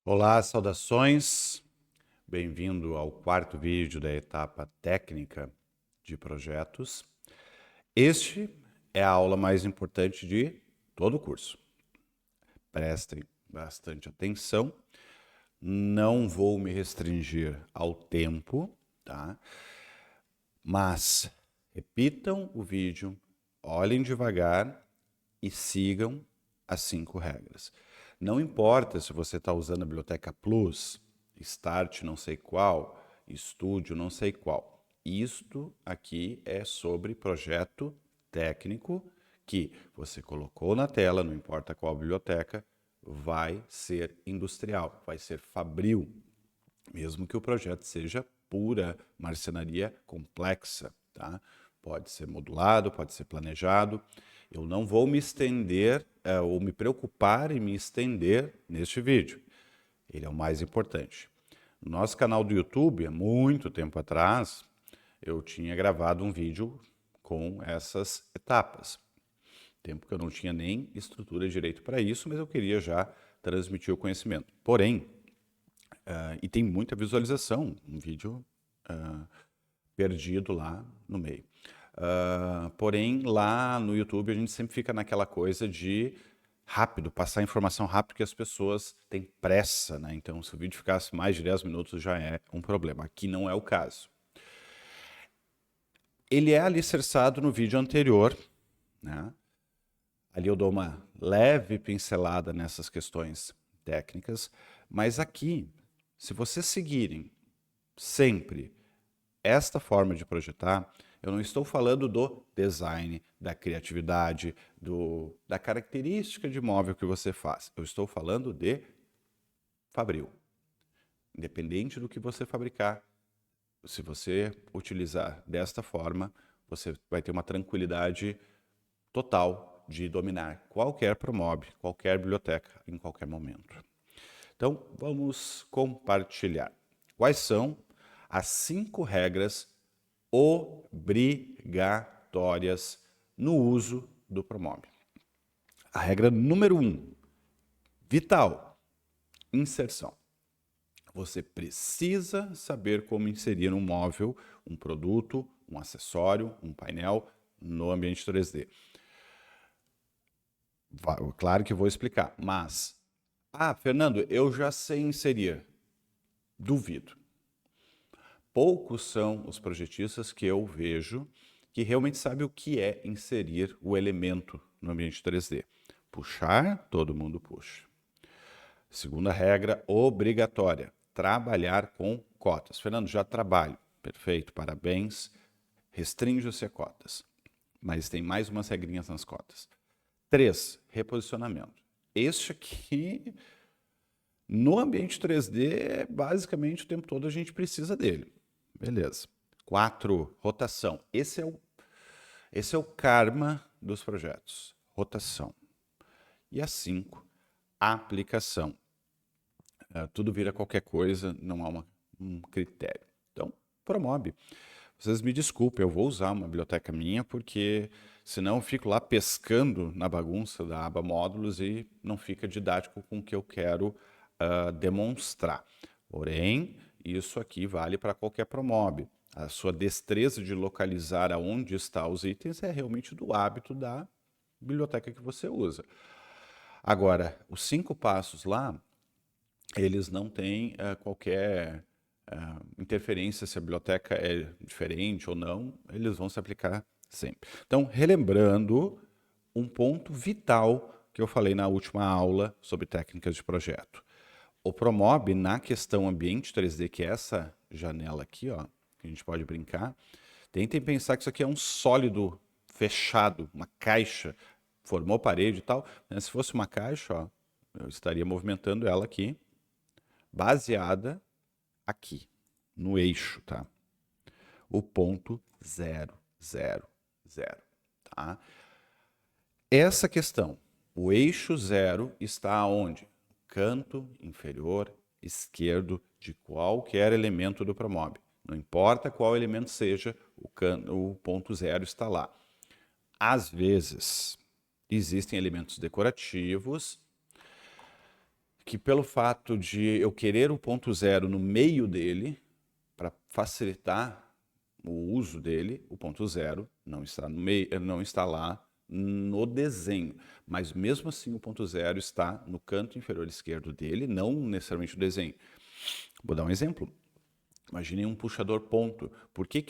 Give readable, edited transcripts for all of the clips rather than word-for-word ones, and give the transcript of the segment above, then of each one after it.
Olá, saudações. Bem-vindo ao quarto vídeo da etapa técnica de projetos. Este é a aula mais importante de todo o curso. Prestem bastante atenção. Não vou me restringir ao tempo, tá? Mas repitam o vídeo, olhem devagar e sigam as 5 regras. Não importa se você está usando a Biblioteca Plus, Start não sei qual, Studio não sei qual. Isto aqui é sobre projeto técnico que você colocou na tela, não importa qual biblioteca, vai ser industrial, vai ser fabril, mesmo que o projeto seja pura marcenaria complexa, tá? Pode ser modulado, pode ser planejado. Eu não vou me estender ou me preocupar em me estender neste vídeo. Ele é o mais importante. No nosso canal do YouTube, há muito tempo atrás, eu tinha gravado um vídeo com essas etapas. Tempo que eu não tinha nem estrutura direito para isso, mas eu queria já transmitir o conhecimento. Porém, e tem muita visualização, um vídeo perdido lá no meio. Porém, lá no YouTube a gente sempre fica naquela coisa de rápido, passar informação rápido, que as pessoas têm pressa, né? Então, se o vídeo ficasse mais de 10 minutos já é um problema. Aqui não é o caso. Ele é alicerçado no vídeo anterior, né? Ali eu dou uma leve pincelada nessas questões técnicas, mas aqui, se vocês seguirem sempre esta forma de projetar, eu não estou falando do design, da criatividade, da característica de móvel que você faz. Eu estou falando de fabril. Independente do que você fabricar, se você utilizar desta forma, você vai ter uma tranquilidade total de dominar qualquer promob, qualquer biblioteca, em qualquer momento. Então, vamos compartilhar. Quais são as 5 regras obrigatórias no uso do Promob? A regra número 1, vital, inserção. Você precisa saber como inserir um móvel, um produto, um acessório, um painel no ambiente 3D. Claro que vou explicar, mas... Fernando, eu já sei inserir. Duvido. Poucos são os projetistas que eu vejo que realmente sabem o que é inserir o elemento no ambiente 3D. Puxar, todo mundo puxa. Segunda regra obrigatória, trabalhar com cotas. Fernando, já trabalho. Perfeito, parabéns. Restringe-se a cotas. Mas tem mais umas regrinhas nas cotas. 3, reposicionamento. Este aqui, no ambiente 3D, basicamente o tempo todo a gente precisa dele. Beleza. 4, rotação. Esse é o karma dos projetos. Rotação. E a 5, aplicação. Tudo vira qualquer coisa, não há um critério. Então, Promob. Vocês me desculpem, eu vou usar uma biblioteca minha, porque senão eu fico lá pescando na bagunça da aba módulos e não fica didático com o que eu quero demonstrar. Porém, isso aqui vale para qualquer Promob. A sua destreza de localizar aonde estão os itens é realmente do hábito da biblioteca que você usa. Agora, os 5 passos lá, eles não têm qualquer interferência se a biblioteca é diferente ou não, eles vão se aplicar sempre. Então, relembrando um ponto vital que eu falei na última aula sobre técnicas de projeto. O Promob, na questão ambiente 3D, que é essa janela aqui, ó, que a gente pode brincar, tentem pensar que isso aqui é um sólido fechado, uma caixa, formou parede e tal. Né? Se fosse uma caixa, ó, eu estaria movimentando ela aqui, baseada aqui, no eixo, tá? O ponto 0, 0, 0, tá? Essa questão, o eixo 0 está onde? Canto inferior esquerdo de qualquer elemento do Promob. Não importa qual elemento seja, o ponto 0 está lá. Às vezes, existem elementos decorativos que pelo fato de eu querer o ponto zero no meio dele, para facilitar o uso dele, o ponto zero não está no meio, não está lá no desenho, mas mesmo assim o ponto zero está no canto inferior esquerdo dele, não necessariamente o desenho. Vou dar um exemplo. Imaginem um puxador ponto. Por que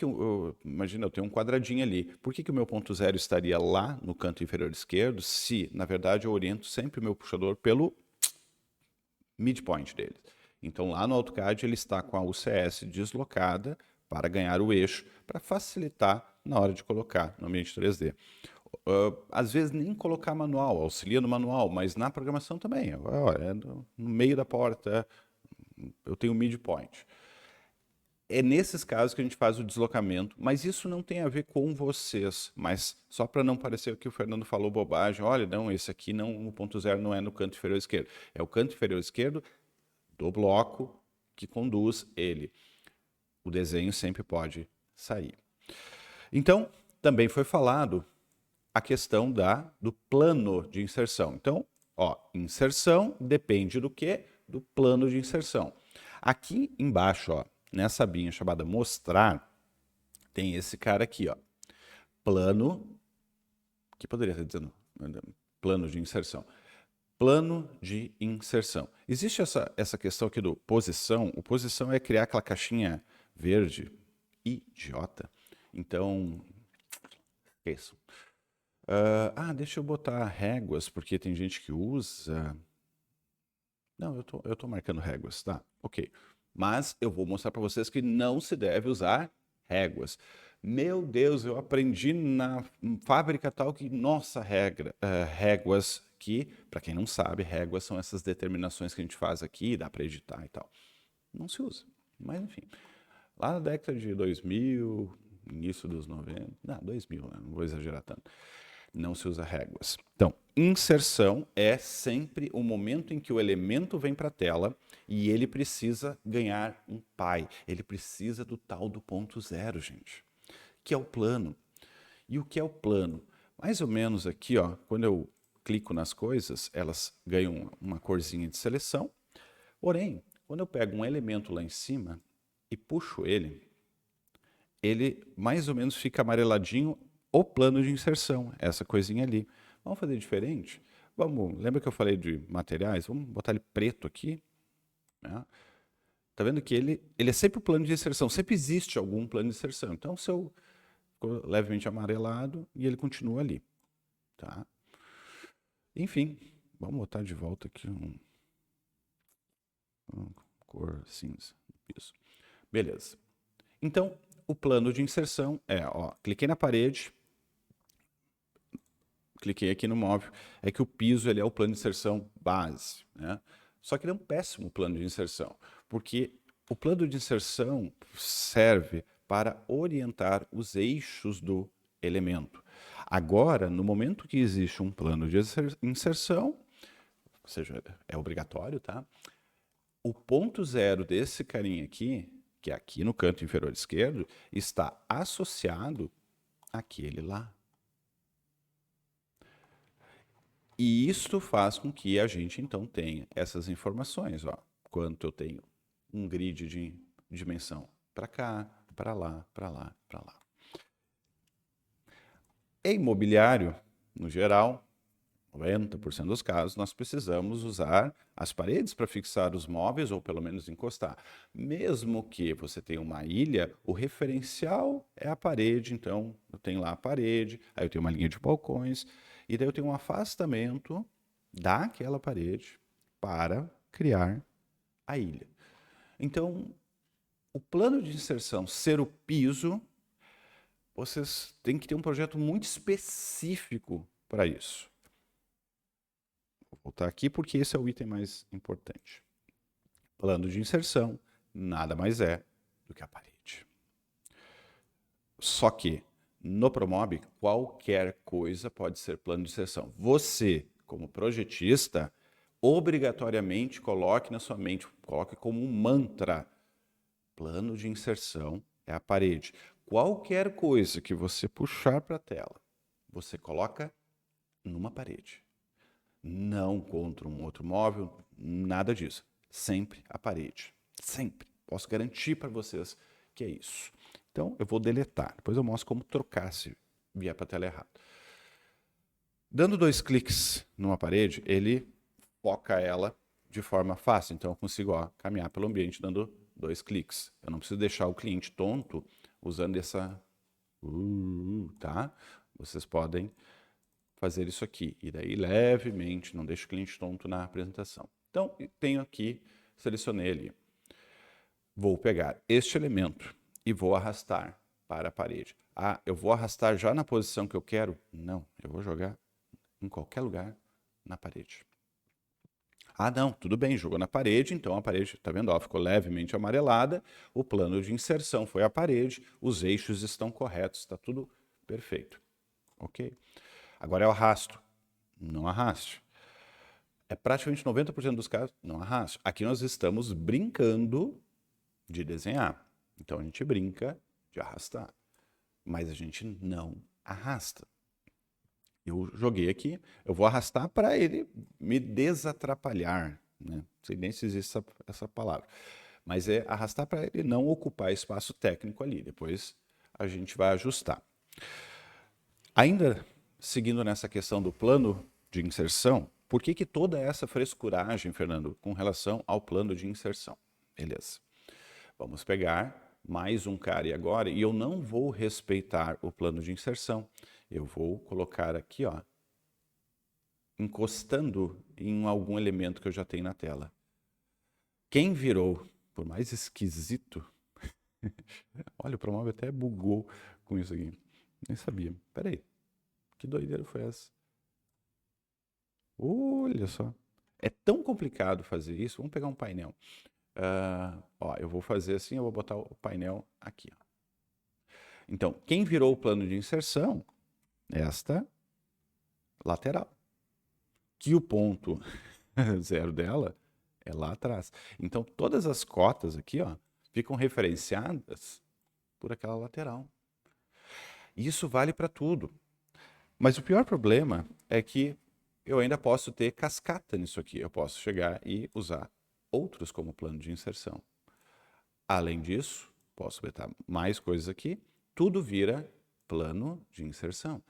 imagina, eu tenho um quadradinho ali. Por que o meu ponto zero estaria lá no canto inferior esquerdo se, na verdade, eu oriento sempre o meu puxador pelo midpoint dele? Então, lá no AutoCAD, ele está com a UCS deslocada para ganhar o eixo, para facilitar na hora de colocar no ambiente 3D. Às vezes nem colocar manual, auxilia no manual, mas na programação também. É no meio da porta, eu tenho o midpoint. É nesses casos que a gente faz o deslocamento, mas isso não tem a ver com vocês, mas só para não parecer que o Fernando falou bobagem, olha, não, esse aqui não, o ponto zero não é no canto inferior esquerdo, é o canto inferior esquerdo do bloco que conduz ele. O desenho sempre pode sair. Então, também foi falado a questão do plano de inserção. Então, ó, inserção depende do quê? Do plano de inserção. Aqui embaixo, ó, nessa abinha chamada mostrar, tem esse cara aqui, ó. Plano, que poderia estar dizendo plano de inserção. Plano de inserção. Existe essa questão aqui do posição. O posição é criar aquela caixinha verde idiota. Então, é isso. Deixa eu botar réguas, porque tem gente que usa. Não, eu tô marcando réguas, tá? Ok. Mas eu vou mostrar para vocês que não se deve usar réguas. Meu Deus, eu aprendi na fábrica tal que, nossa, réguas, que, para quem não sabe, réguas são essas determinações que a gente faz aqui, dá para editar e tal. Não se usa. Mas, enfim. Lá na década de 2000, início dos 90, não, 2000, né? Não vou exagerar tanto. Não se usa réguas. Então, inserção é sempre o momento em que o elemento vem para a tela e ele precisa ganhar um pai. Ele precisa do tal do ponto zero, gente, que é o plano. E o que é o plano? Mais ou menos aqui, ó, quando eu clico nas coisas, elas ganham uma corzinha de seleção. Porém, quando eu pego um elemento lá em cima e puxo ele mais ou menos fica amareladinho o plano de inserção, essa coisinha ali. Vamos fazer diferente? Lembra que eu falei de materiais? Vamos botar ele preto aqui. Né? Tá vendo que ele é sempre o plano de inserção, sempre existe algum plano de inserção. Então, o seu ficou levemente amarelado e ele continua ali. Tá? Enfim, vamos botar de volta aqui uma cor cinza. Isso. Beleza. Então, o plano de inserção cliquei na parede, cliquei aqui no móvel, é que o piso ele é o plano de inserção base. Né? Só que ele é um péssimo plano de inserção, porque o plano de inserção serve para orientar os eixos do elemento. Agora, no momento que existe um plano de inserção, ou seja, é obrigatório, tá? O ponto zero desse carinha aqui, que é aqui no canto inferior esquerdo, está associado àquele lá. E isto faz com que a gente, então, tenha essas informações. Ó, quanto eu tenho um grid de dimensão para cá, para lá, para lá, para lá. Em imobiliário, no geral, 90% dos casos, nós precisamos usar as paredes para fixar os móveis ou pelo menos encostar. Mesmo que você tenha uma ilha, o referencial é a parede, então eu tenho lá a parede, aí eu tenho uma linha de balcões, e daí eu tenho um afastamento daquela parede para criar a ilha. Então, o plano de inserção ser o piso, vocês têm que ter um projeto muito específico para isso. Vou voltar aqui porque esse é o item mais importante. Plano de inserção nada mais é do que a parede. Só que no Promob, qualquer coisa pode ser plano de inserção. Você, como projetista, obrigatoriamente coloque na sua mente, coloque como um mantra, plano de inserção é a parede. Qualquer coisa que você puxar para a tela, você coloca numa parede. não contra um outro móvel, nada disso. Sempre a parede. Sempre. Posso garantir para vocês que é isso. Então, eu vou deletar. Depois eu mostro como trocar se vier para a tela errada. Dando 2 cliques numa parede, ele foca ela de forma fácil. Então, eu consigo caminhar pelo ambiente dando 2 cliques. Eu não preciso deixar o cliente tonto usando essa... tá? Vocês podem fazer isso aqui. E daí, levemente, não deixe o cliente tonto na apresentação. Então, tenho aqui, selecionei ali. Vou pegar este elemento e vou arrastar para a parede. Ah, eu vou arrastar já na posição que eu quero? Não, eu vou jogar em qualquer lugar na parede. Ah, não, tudo bem, jogou na parede, então a parede, tá vendo? Ó, ficou levemente amarelada, o plano de inserção foi a parede, os eixos estão corretos, está tudo perfeito. Ok? Agora eu arrasto. Não arraste. É praticamente 90% dos casos, não arraste. Aqui nós estamos brincando de desenhar. Então a gente brinca de arrastar. Mas a gente não arrasta. Eu joguei aqui, eu vou arrastar para ele me desatrapalhar, né? Não sei nem se existe essa palavra. Mas é arrastar para ele não ocupar espaço técnico ali. Depois a gente vai ajustar. Ainda seguindo nessa questão do plano de inserção, por que toda essa frescuragem, Fernando, com relação ao plano de inserção? Beleza. Vamos pegar mais um cara agora e eu não vou respeitar o plano de inserção. Eu vou colocar aqui, ó, encostando em algum elemento que eu já tenho na tela. Quem virou, por mais esquisito, olha, o Promove até bugou com isso aqui. Nem sabia. Peraí, que doideira foi essa? Olha só. É tão complicado fazer isso. Vamos pegar um painel. Ó, eu vou fazer assim, eu vou botar o painel aqui. Ó. Então, quem virou o plano de inserção? Esta lateral. Que o ponto zero dela é lá atrás. Então, todas as cotas aqui, ó, ficam referenciadas por aquela lateral. Isso vale para tudo. Mas o pior problema é que eu ainda posso ter cascata nisso aqui. Eu posso chegar e usar outros como plano de inserção. Além disso, posso botar mais coisas aqui. Tudo vira plano de inserção.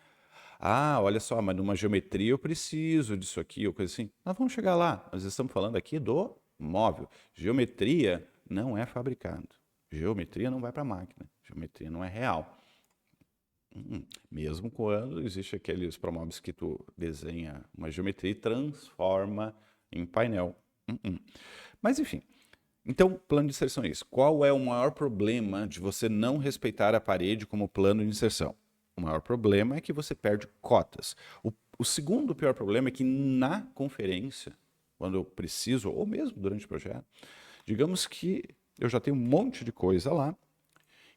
Ah, olha só, mas numa geometria eu preciso disso aqui, ou coisa assim. Nós vamos chegar lá. Nós estamos falando aqui do móvel. Geometria não é fabricado. Geometria não vai para a máquina. Geometria não é real. Mesmo quando existe aqueles promóveis que tu desenha uma geometria e transforma em painel. Mas enfim. Então, plano de inserção é isso. Qual é o maior problema de você não respeitar a parede como plano de inserção? O maior problema é que você perde cotas. O segundo pior problema é que na conferência, quando eu preciso, ou mesmo durante o projeto, digamos que eu já tenho um monte de coisa lá,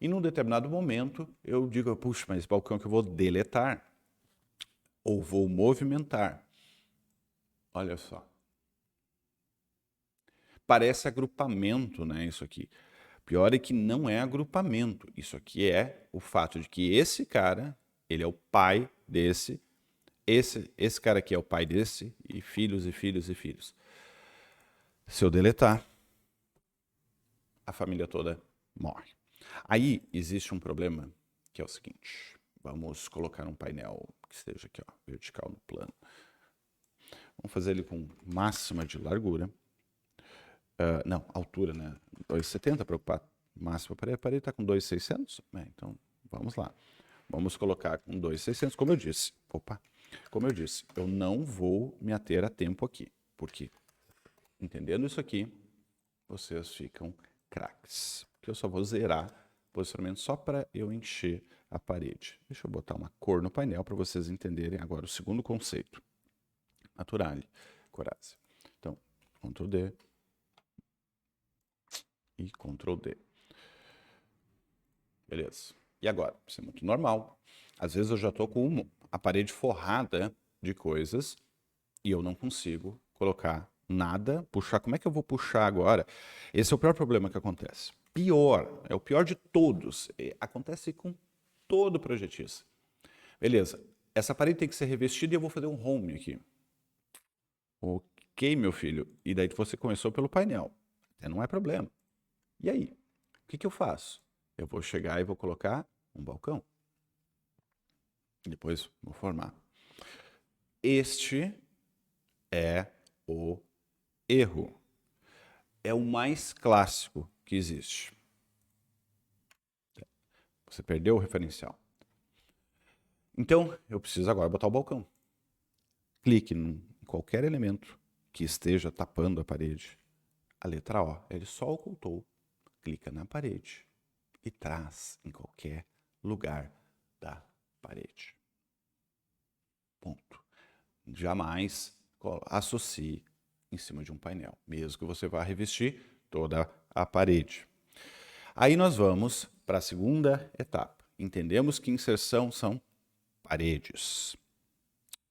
e num determinado momento eu digo, puxa, mas esse balcão que eu vou deletar, ou vou movimentar. Olha só. Parece agrupamento, né, isso aqui. Pior é que não é agrupamento. Isso aqui é o fato de que esse cara, ele é o pai desse, esse cara aqui é o pai desse, e filhos e filhos e filhos. Se eu deletar, a família toda morre. Aí existe um problema que é o seguinte. Vamos colocar um painel que esteja aqui, ó, vertical no plano. Vamos fazer ele com máxima de largura. Não, altura, né? 2,70 para ocupar máxima parede. A parede está com 2,600? Então, vamos lá. Vamos colocar com 2,600, como eu disse. Como eu disse, eu não vou me ater a tempo aqui. Porque, entendendo isso aqui, vocês ficam craques. Porque eu só vou zerar posicionamento só para eu encher a parede. Deixa eu botar uma cor no painel para vocês entenderem agora o segundo conceito. Naturale, Corazzi. Então, Ctrl D e Ctrl D. Beleza. E agora? Isso é muito normal. Às vezes eu já estou com a parede forrada de coisas e eu não consigo colocar nada, puxar. Como é que eu vou puxar agora? Esse é o pior problema que acontece. Pior, é o pior de todos. Acontece com todo projetista. Beleza. Essa parede tem que ser revestida e eu vou fazer um home aqui. Ok, meu filho. E daí você começou pelo painel. Até não é problema. E aí? O que eu faço? Eu vou chegar e vou colocar um balcão. Depois vou formar. Este é o erro. É o mais clássico que existe. Você perdeu o referencial. Então, eu preciso agora botar o balcão. Clique em qualquer elemento que esteja tapando a parede. A letra O, ele só ocultou. Clica na parede e traz em qualquer lugar da parede. Ponto. Jamais associe em cima de um painel, mesmo que você vá revestir toda a parede. Aí nós vamos para a segunda etapa. Entendemos que inserção são paredes.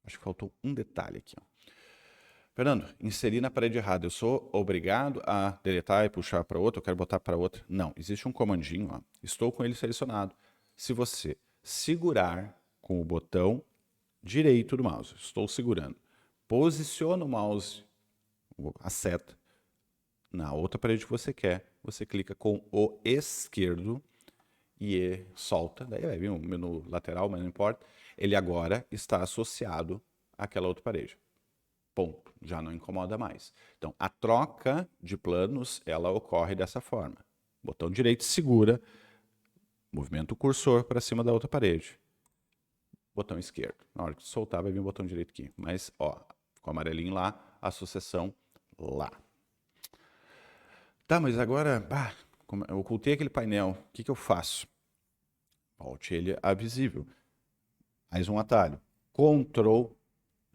Acho que faltou um detalhe aqui. Ó. Fernando, inserir na parede errada. Eu sou obrigado a deletar e puxar para outra? Eu quero botar para outra? Não, existe um comandinho. Ó. Estou com ele selecionado. Se você segurar com o botão direito do mouse, estou segurando, posiciona o mouse, a seta, na outra parede que você quer, você clica com o esquerdo e solta, daí vai vir um menu lateral, mas não importa, ele agora está associado àquela outra parede. Ponto. Já não incomoda mais. Então, a troca de planos, ela ocorre dessa forma. Botão direito segura, movimenta o cursor para cima da outra parede. Botão esquerdo. Na hora que soltar, vai vir o botão direito aqui. Mas, ó, com o amarelinho lá, associação lá. Tá, mas agora, eu ocultei aquele painel. O que eu faço? Volte ele a visível. Mais um atalho. Ctrl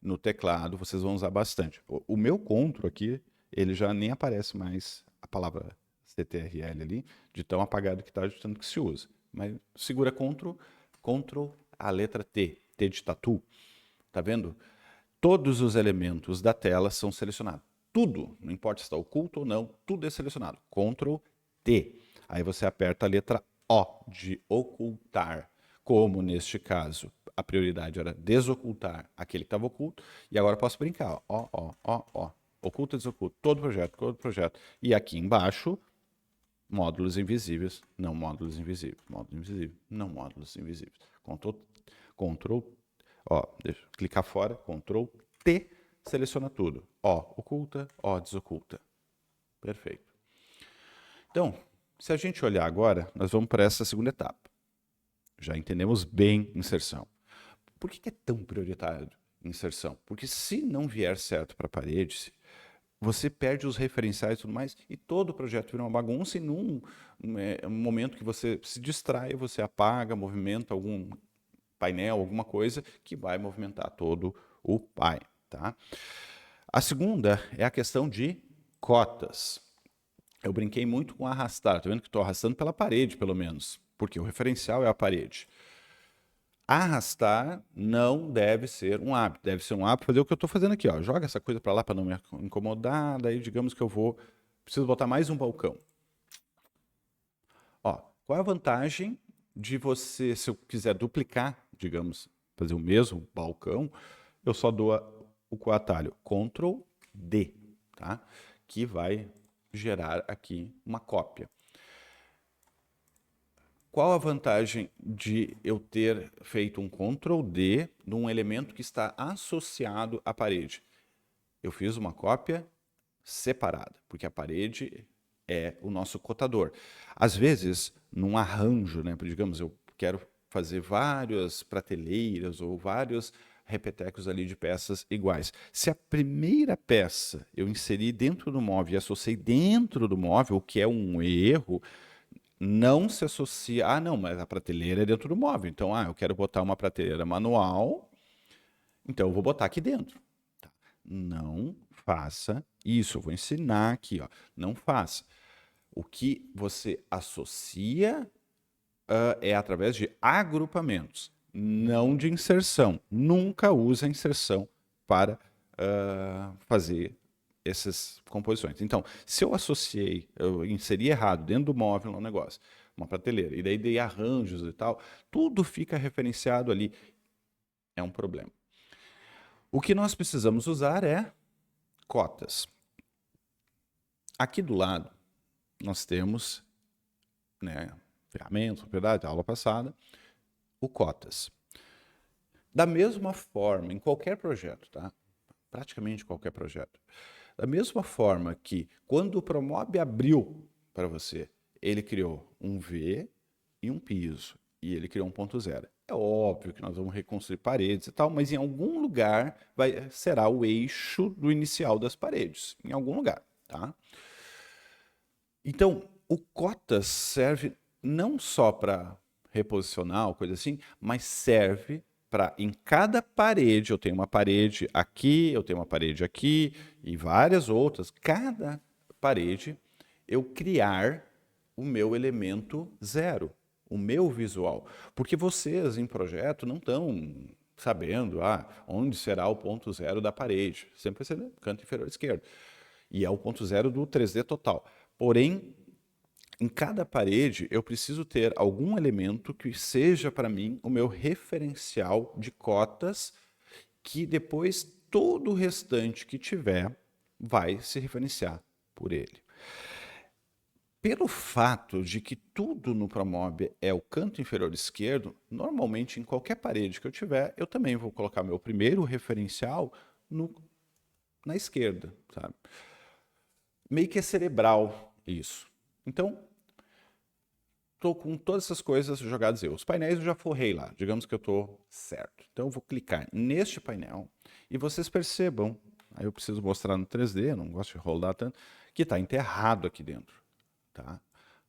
no teclado, vocês vão usar bastante. O meu Ctrl aqui, ele já nem aparece mais a palavra CTRL ali, de tão apagado que está, de tanto que se usa. Mas segura Ctrl, a letra T, T de tatu. Tá vendo? Todos os elementos da tela são selecionados. Tudo, não importa se está oculto ou não, tudo é selecionado. Ctrl T. Aí você aperta a letra O de ocultar, como neste caso a prioridade era desocultar aquele que estava oculto, e agora eu posso brincar, ó, oculta, desoculta, todo projeto. E aqui embaixo, módulos invisíveis, não módulos invisíveis, módulos invisíveis, não módulos invisíveis. Ctrl, ó, deixa eu clicar fora, Ctrl T, seleciona tudo. Ó, oculta, ó, desoculta. Perfeito. Então, se a gente olhar agora, nós vamos para essa segunda etapa. Já entendemos bem inserção. Por que é tão prioritário inserção? Porque se não vier certo para a parede, você perde os referenciais e tudo mais, e todo o projeto vira uma bagunça, e num momento que você se distrai, você apaga, movimenta algum painel, alguma coisa, que vai movimentar todo o pai. Tá? A segunda é a questão de cotas. Eu brinquei muito com arrastar, tá vendo que estou arrastando pela parede, pelo menos, porque o referencial é a parede. Arrastar não deve ser um hábito. Deve ser um hábito fazer o que eu estou fazendo aqui. Ó. Joga essa coisa para lá para não me incomodar. Daí, digamos que eu vou... Preciso botar mais um balcão. Ó, qual é a vantagem de você, se eu quiser duplicar, digamos, fazer o mesmo balcão, eu só dou o atalho Ctrl D, tá? Que vai gerar aqui uma cópia. Qual a vantagem de eu ter feito um Ctrl D num elemento que está associado à parede? Eu fiz uma cópia separada, porque a parede é o nosso cotador. Às vezes, num arranjo, né, digamos, eu quero fazer várias prateleiras ou vários repetecos ali de peças iguais. Se a primeira peça eu inseri dentro do móvel e associei dentro do móvel, o que é um erro, não se associa. Não, mas a prateleira é dentro do móvel. Então, eu quero botar uma prateleira manual, então eu vou botar aqui dentro. Tá. Não faça isso. Eu vou ensinar aqui, ó. Não faça. O que você associa é através de agrupamentos, não de inserção. Nunca use a inserção para fazer essas composições. Então, se eu inseri errado dentro do móvel no negócio, uma prateleira, e daí dei arranjos e tal, tudo fica referenciado ali. É um problema. O que nós precisamos usar é cotas. Aqui do lado, nós temos, né, ferramentas, propriedade, aula passada, o cotas. Da mesma forma, em qualquer projeto, tá? Praticamente qualquer projeto. Da mesma forma que quando o Promob abriu para você, ele criou um V e um piso, e ele criou um ponto zero. É óbvio que nós vamos reconstruir paredes e tal, mas em algum lugar será o eixo do inicial das paredes, em algum lugar, tá? Então, o cotas serve não só para reposicionar ou coisa assim, mas serve para em cada parede, eu tenho uma parede aqui, eu tenho uma parede aqui e várias outras, cada parede eu criar o meu elemento zero, o meu visual. Porque vocês em projeto não estão sabendo onde será o ponto zero da parede. Sempre vai ser no canto inferior esquerdo. E é o ponto zero do 3D total. Porém, em cada parede eu preciso ter algum elemento que seja para mim o meu referencial de cotas, que depois todo o restante que tiver vai se referenciar por ele. Pelo fato de que tudo no Promob é o canto inferior esquerdo, normalmente em qualquer parede que eu tiver, eu também vou colocar meu primeiro referencial na esquerda, sabe? Meio que é cerebral isso. Então, estou com todas essas coisas jogadas aí. Os painéis eu já forrei lá, digamos que eu estou certo. Então eu vou clicar neste painel e vocês percebam, aí eu preciso mostrar no 3D, não gosto de rodar tanto, que está enterrado aqui dentro. Tá?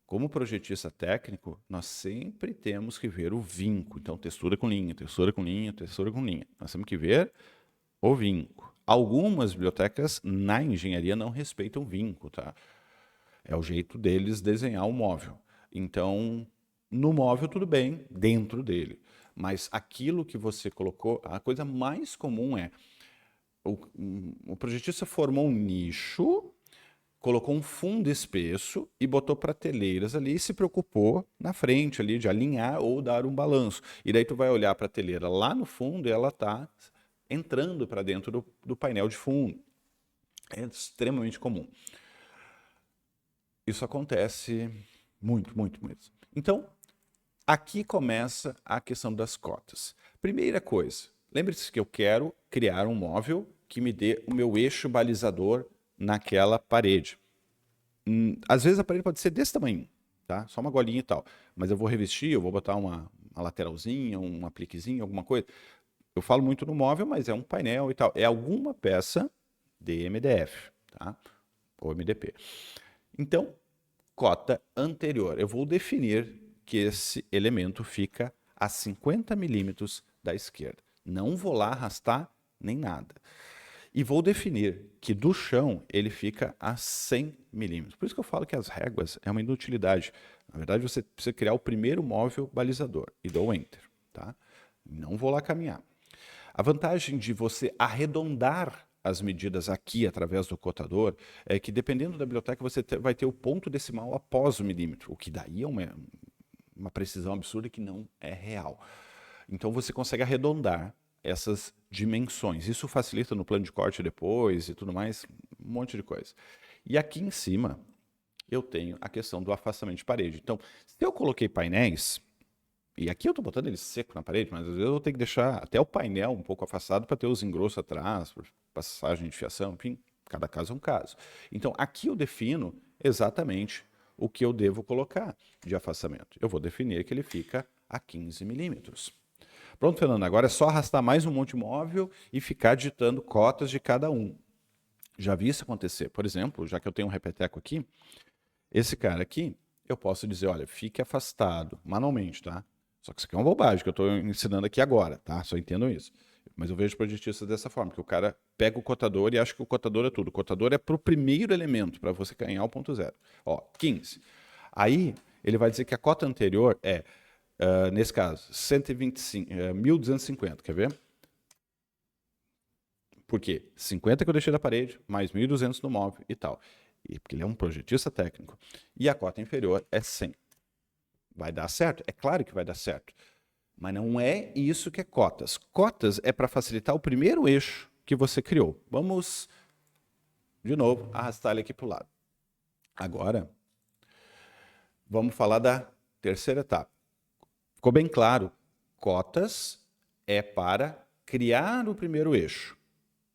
Como projetista técnico, nós sempre temos que ver o vinco. Então, textura com linha, textura com linha, textura com linha. Nós temos que ver o vinco. Algumas bibliotecas na engenharia não respeitam vinco, tá? É o jeito deles desenhar o móvel. Então, no móvel tudo bem, dentro dele. Mas aquilo que você colocou, a coisa mais comum é o projetista formou um nicho, colocou um fundo espesso e botou prateleiras ali e se preocupou na frente ali de alinhar ou dar um balanço. E daí tu vai olhar a prateleira lá no fundo e ela está entrando para dentro do painel de fundo. É extremamente comum. Isso acontece muito, muito, muito. Então, aqui começa a questão das cotas. Primeira coisa, lembre-se que eu quero criar um móvel que me dê o meu eixo balizador naquela parede. Às vezes a parede pode ser desse tamanho, tá? Só uma golinha e tal. Mas eu vou revestir, eu vou botar uma lateralzinha, um apliquezinho, alguma coisa. Eu falo muito no móvel, mas é um painel e tal. É alguma peça de MDF, tá? Ou MDP. Então, cota anterior. Eu vou definir que esse elemento fica a 50 milímetros da esquerda. Não vou lá arrastar nem nada. E vou definir que do chão ele fica a 100 milímetros. Por isso que eu falo que as réguas é uma inutilidade. Na verdade, você precisa criar o primeiro móvel balizador e dou Enter. Tá? Não vou lá caminhar. A vantagem de você arredondar as medidas aqui através do cotador é que, dependendo da biblioteca, você vai ter o ponto decimal após o milímetro, o que daí é uma precisão absurda que não é real. Então você consegue arredondar essas dimensões. Isso facilita no plano de corte depois e tudo mais, um monte de coisa. E aqui em cima eu tenho a questão do afastamento de parede. Então, se eu coloquei painéis, e aqui eu estou botando ele seco na parede, mas às vezes eu vou ter que deixar até o painel um pouco afastado para ter os engrossos atrás, passagem de fiação, enfim, cada caso é um caso. Então, aqui eu defino exatamente o que eu devo colocar de afastamento. Eu vou definir que ele fica a 15 milímetros. Pronto, Fernando, agora é só arrastar mais um monte móvel e ficar digitando cotas de cada um. Já vi isso acontecer. Por exemplo, já que eu tenho um repeteco aqui, esse cara aqui, eu posso dizer, olha, fique afastado, manualmente, tá? Só que isso aqui é uma bobagem que eu estou ensinando aqui agora, tá? Só entendam isso. Mas eu vejo projetistas dessa forma, que o cara pega o cotador e acha que o cotador é tudo. O cotador é para o primeiro elemento, para você ganhar o ponto zero. Ó, 15. Aí, ele vai dizer que a cota anterior é nesse caso, 1.250, quer ver? Por quê? 50 que eu deixei da parede, mais 1.200 no móvel e tal. E porque ele é um projetista técnico. E a cota inferior é 100. Vai dar certo? É claro que vai dar certo. Mas não é isso que é cotas. Cotas é para facilitar o primeiro eixo que você criou. Vamos de novo, arrastar ele aqui para o lado. Agora, vamos falar da terceira etapa. Ficou bem claro, cotas é para criar o primeiro eixo.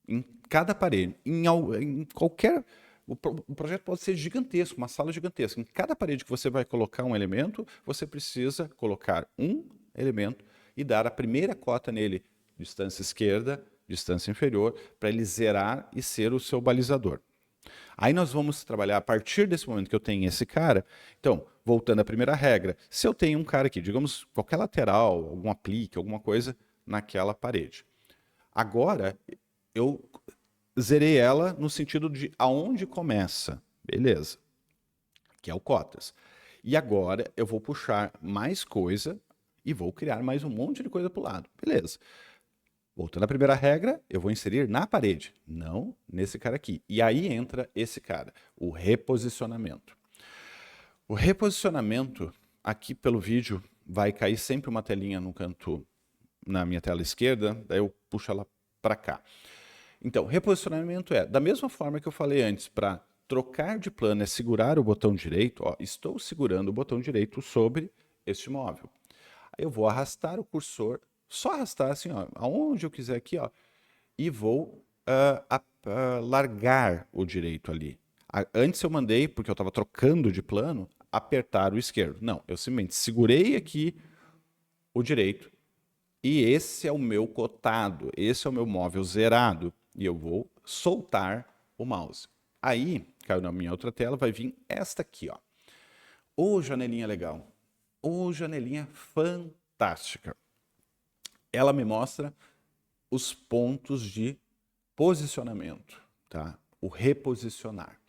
Em cada parede, em qualquer... O projeto pode ser gigantesco, uma sala gigantesca. Em cada parede que você vai colocar um elemento, você precisa colocar um elemento e dar a primeira cota nele, distância esquerda, distância inferior, para ele zerar e ser o seu balizador. Aí nós vamos trabalhar a partir desse momento que eu tenho esse cara. Então, voltando à primeira regra, se eu tenho um cara aqui, digamos, qualquer lateral, algum aplique, alguma coisa naquela parede. Agora, eu zerei ela no sentido de aonde começa. Beleza. Que é o cotas. E agora eu vou puxar mais coisa e vou criar mais um monte de coisa para o lado. Beleza. Voltando à primeira regra, eu vou inserir na parede, não nesse cara aqui. E aí entra esse cara, o reposicionamento. O reposicionamento, aqui pelo vídeo, vai cair sempre uma telinha no canto, na minha tela esquerda, daí eu puxo ela para cá. Então, reposicionamento é, da mesma forma que eu falei antes, para trocar de plano é segurar o botão direito, ó, estou segurando o botão direito sobre este móvel. Aí eu vou arrastar o cursor, só arrastar assim, ó, aonde eu quiser aqui, ó, e vou largar o direito ali. Antes eu mandei, porque eu estava trocando de plano, apertar o esquerdo. Não, eu simplesmente segurei aqui o direito e esse é o meu cotado, esse é o meu móvel zerado e eu vou soltar o mouse. Aí, caiu na minha outra tela, vai vir esta aqui, ó. Ô, janelinha legal. Ô, janelinha fantástica. Ela me mostra os pontos de posicionamento, tá? O reposicionar.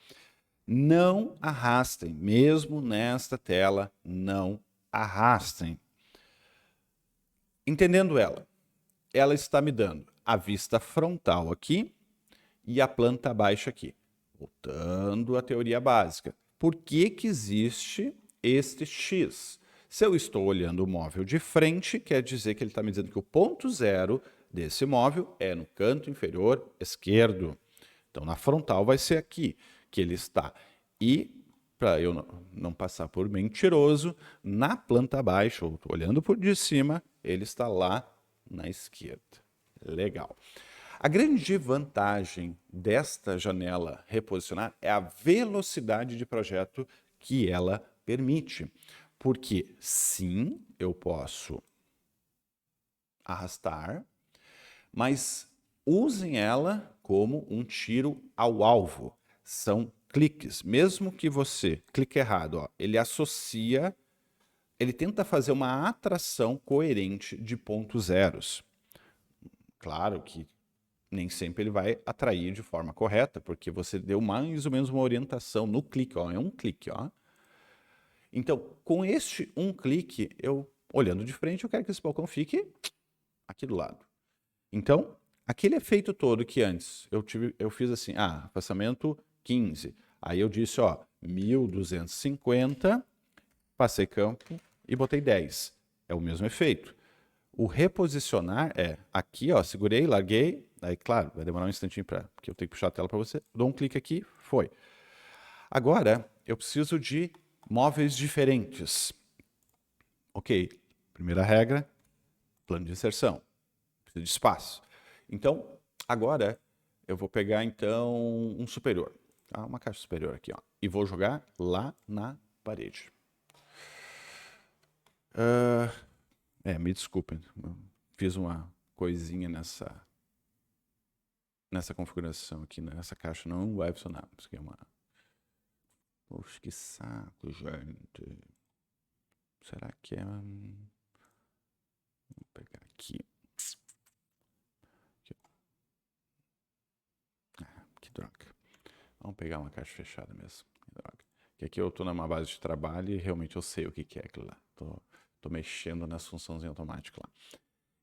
Não arrastem, mesmo nesta tela, não arrastem. Entendendo ela, ela está me dando a vista frontal aqui e a planta baixa aqui. Voltando à teoria básica. Por que que existe este X? Se eu estou olhando o móvel de frente, quer dizer que ele está me dizendo que o ponto zero desse móvel é no canto inferior esquerdo. Então, na frontal vai ser aqui que ele está. E, para eu não passar por mentiroso, na planta baixa, ou olhando por de cima, ele está lá na esquerda. Legal. A grande vantagem desta janela reposicionar é a velocidade de projeto que ela permite. Porque, sim, eu posso arrastar, mas usem ela como um tiro ao alvo. São cliques. Mesmo que você clique errado, ó, ele associa, ele tenta fazer uma atração coerente de pontos zeros. Claro que nem sempre ele vai atrair de forma correta, porque você deu mais ou menos uma orientação no clique, ó, é um clique, ó. Então, com este um clique, eu olhando de frente, eu quero que esse balcão fique aqui do lado. Então, aquele efeito todo que antes eu fiz assim, afastamento 15. Aí eu disse, ó, 1250, passei campo e botei 10. É o mesmo efeito. O reposicionar é aqui, ó, segurei, larguei, aí claro, vai demorar um instantinho porque eu tenho que puxar a tela para você, dou um clique aqui, foi. Agora, eu preciso de móveis diferentes. Ok, primeira regra, plano de inserção, preciso de espaço. Então, agora eu vou pegar então um superior, tá? Uma caixa superior aqui, ó, e vou jogar lá na parede. Me desculpem, fiz uma coisinha nessa configuração aqui, nessa caixa não vai funcionar. Isso aqui é uma... Poxa, que saco, gente. Será que é... Vou pegar aqui. Que droga. Vamos pegar uma caixa fechada mesmo. Que droga. Que aqui eu tô numa base de trabalho e realmente eu sei o que é aquilo lá. Tô mexendo nas funções automáticas lá.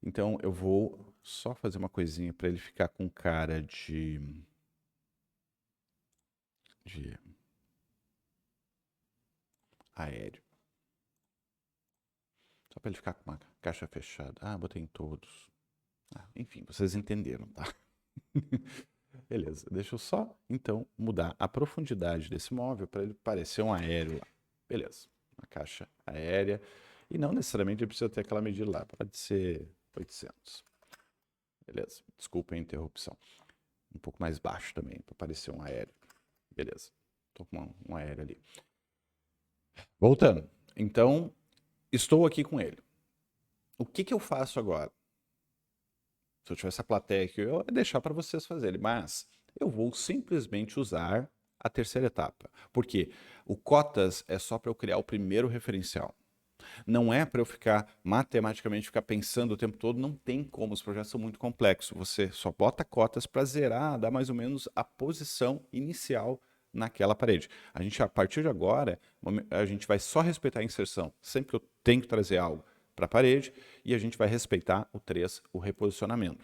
Então eu vou só fazer uma coisinha para ele ficar com cara de aéreo. Só para ele ficar com uma caixa fechada. Botei em todos. Enfim, vocês entenderam, tá? Beleza, deixa eu só, então, mudar a profundidade desse móvel para ele parecer um aéreo lá. Beleza, uma caixa aérea. E não necessariamente precisa ter aquela medida lá, pode ser 800. Beleza, desculpa a interrupção. Um pouco mais baixo também, para parecer um aéreo. Beleza, estou com um aéreo ali. Voltando, então, estou aqui com ele. O que eu faço agora? Se eu tivesse a plateia aqui, eu ia deixar para vocês fazerem, mas eu vou simplesmente usar a terceira etapa. Porque o cotas é só para eu criar o primeiro referencial. Não é para eu ficar matematicamente pensando o tempo todo, não tem como, os projetos são muito complexos. Você só bota cotas para zerar, dar mais ou menos a posição inicial naquela parede. A partir de agora, a gente vai só respeitar a inserção. Sempre que eu tenho que trazer algo para a parede, e a gente vai respeitar o 3, o reposicionamento.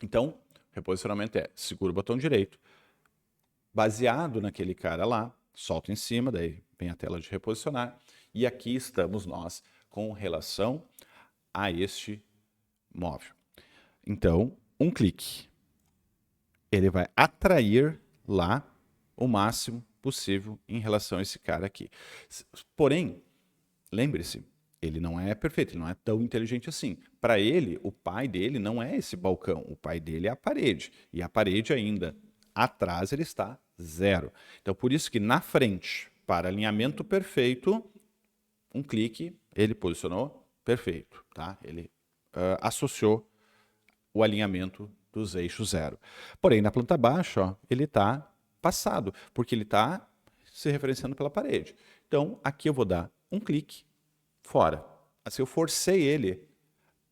Então, reposicionamento é segura o botão direito, baseado naquele cara lá, solta em cima, daí vem a tela de reposicionar, e aqui estamos nós com relação a este móvel. Então, um clique, ele vai atrair lá o máximo possível em relação a esse cara aqui. Porém, lembre-se, ele não é perfeito, ele não é tão inteligente assim. Para ele, o pai dele não é esse balcão, o pai dele é a parede. E a parede ainda, atrás, ele está 0. Então, por isso que na frente, para alinhamento perfeito, um clique, ele posicionou perfeito. Tá? Ele associou o alinhamento dos eixos 0. Porém, na planta baixa, ó, ele está passado, porque ele está se referenciando pela parede. Então, aqui eu vou dar um clique, fora. Assim, eu forcei ele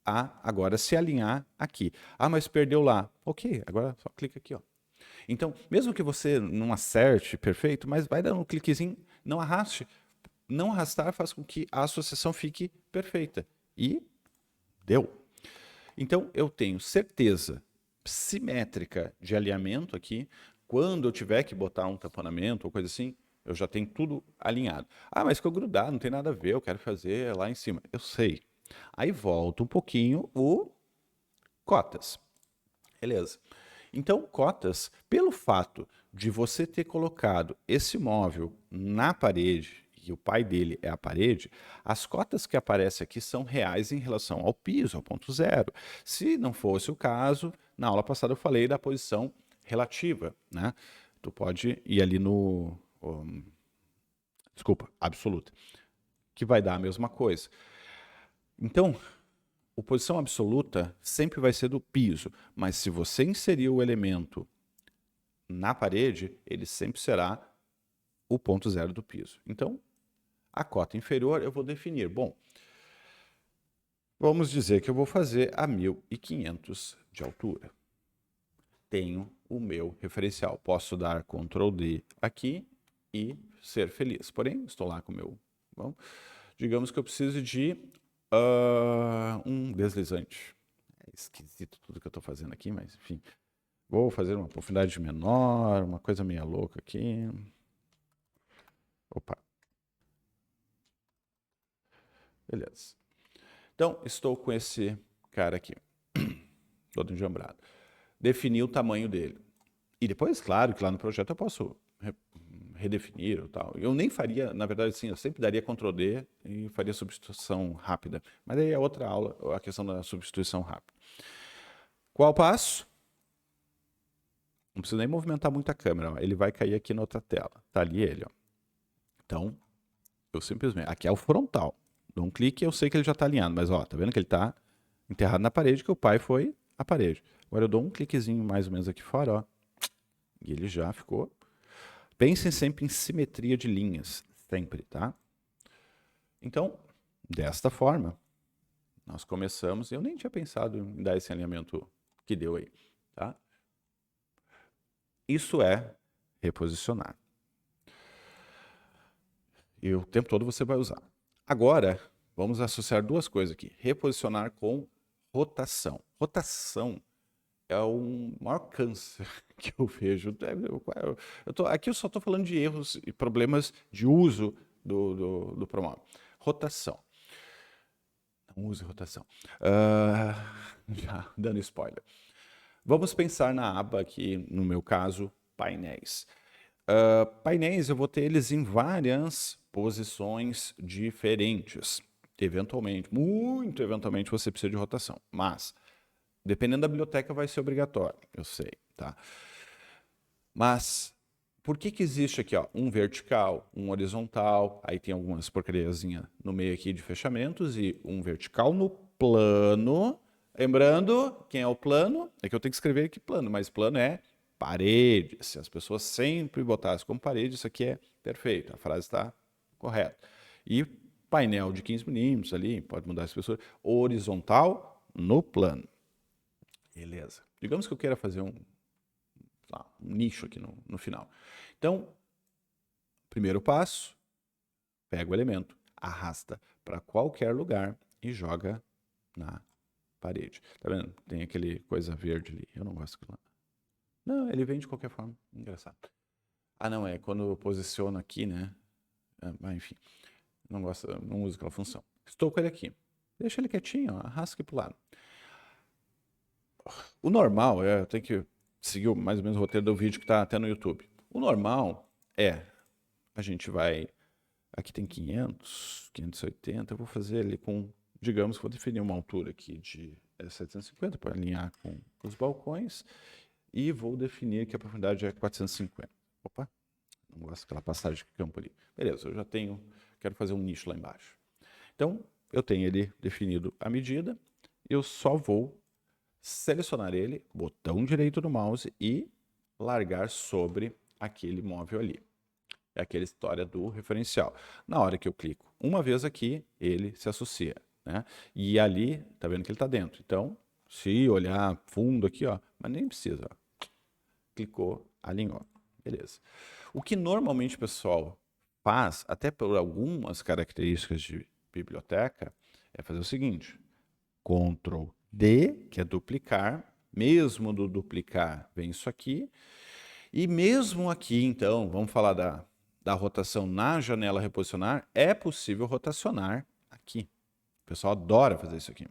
a agora se alinhar aqui. Ah, mas perdeu lá. Ok, agora só clica aqui, ó. Então, mesmo que você não acerte perfeito, mas vai dando um cliquezinho, não arraste. Não arrastar faz com que a associação fique perfeita. E deu. Então, eu tenho certeza simétrica de alinhamento aqui. Quando eu tiver que botar um tamponamento ou coisa assim, eu já tenho tudo alinhado. Ah, mas ficou grudado, não tem nada a ver, eu quero fazer lá em cima. Eu sei. Aí volta um pouquinho o cotas. Beleza. Então, cotas, pelo fato de você ter colocado esse móvel na parede e o pai dele é a parede, as cotas que aparecem aqui são reais em relação ao piso, ao ponto 0. Se não fosse o caso, na aula passada eu falei da posição relativa, né? Tu pode ir ali no... desculpa, absoluta, que vai dar a mesma coisa. Então, a posição absoluta sempre vai ser do piso, mas se você inserir o elemento na parede, ele sempre será o ponto 0 do piso. Então, a cota inferior eu vou definir. Bom, vamos dizer que eu vou fazer a 1.500 de altura. Tenho o meu referencial. Posso dar Ctrl D aqui e ser feliz. Porém, estou lá com o meu... Bom, digamos que eu preciso de um deslizante. É esquisito tudo que eu estou fazendo aqui, mas enfim. Vou fazer uma profundidade menor, uma coisa meio louca aqui. Opa. Beleza. Então, estou com esse cara aqui, todo enjambrado. Defini o tamanho dele. E depois, claro, que lá no projeto eu posso redefinir ou tal. Eu nem faria, na verdade, sim, eu sempre daria Ctrl D e faria substituição rápida. Mas aí é outra aula, a questão da substituição rápida. Qual passo? Não preciso nem movimentar muito a câmera, ó. Ele vai cair aqui na outra tela. Tá ali ele, ó. Então, eu simplesmente... Aqui é o frontal. Dou um clique e eu sei que ele já está alinhado. Mas, ó, tá vendo que ele está enterrado na parede, que o pai foi a parede. Agora eu dou um cliquezinho mais ou menos aqui fora, ó. E ele já ficou. Pensem sempre em simetria de linhas. Sempre, tá? Então, desta forma, nós começamos. Eu nem tinha pensado em dar esse alinhamento que deu aí, tá? Isso é reposicionar. E o tempo todo você vai usar. Agora, vamos associar duas coisas aqui. Reposicionar com rotação. Rotação é o maior câncer que eu vejo. Aqui eu só estou falando de erros e problemas de uso do promóvel. Rotação. Não use rotação. Já dando spoiler. Vamos pensar na aba aqui, no meu caso, painéis. Painéis, eu vou ter eles em várias posições diferentes. Eventualmente, muito eventualmente, você precisa de rotação. Mas, dependendo da biblioteca, vai ser obrigatório, eu sei, tá? Mas, por que que existe aqui, ó, um vertical, um horizontal, aí tem algumas porcariazinhas no meio aqui de fechamentos e um vertical no plano. Lembrando, quem é o plano? É que eu tenho que escrever aqui plano, mas plano é parede. Se as pessoas sempre botassem como parede, isso aqui é perfeito, a frase está correta. E painel de 15 milímetros ali, pode mudar a espessura, horizontal no plano. Beleza. Digamos que eu queira fazer um nicho aqui no final. Então, primeiro passo, pega o elemento, arrasta para qualquer lugar e joga na parede. Tá vendo? Tem aquele coisa verde ali. Eu não gosto daquilo lá. Não, ele vem de qualquer forma. Engraçado. Ah, não, é quando eu posiciono aqui, né? Mas enfim, não uso aquela função. Estou com ele aqui. Deixa ele quietinho, ó, arrasta aqui pro lado. O normal, eu tenho que seguir mais ou menos o roteiro do vídeo que está até no YouTube. O normal é, a gente vai, aqui tem 500, 580, eu vou fazer ele com, digamos, vou definir uma altura aqui de 750 para alinhar com os balcões e vou definir que a profundidade é 450. Opa, não gosto daquela passagem de campo ali. Beleza, eu já tenho, quero fazer um nicho lá embaixo. Então, eu tenho ele definido a medida, eu só vou selecionar ele, botão direito do mouse e largar sobre aquele móvel ali. É aquela história do referencial. Na hora que eu clico uma vez aqui, ele se associa, né? E ali, tá vendo que ele está dentro. Então, se olhar fundo aqui, ó, mas nem precisa, ó. Clicou, alinhou. Beleza. O que normalmente o pessoal faz, até por algumas características de biblioteca, é fazer o seguinte: Ctrl D, que é duplicar. Mesmo do duplicar, vem isso aqui. E mesmo aqui, então, vamos falar da rotação na janela reposicionar, é possível rotacionar aqui. O pessoal adora fazer isso aqui.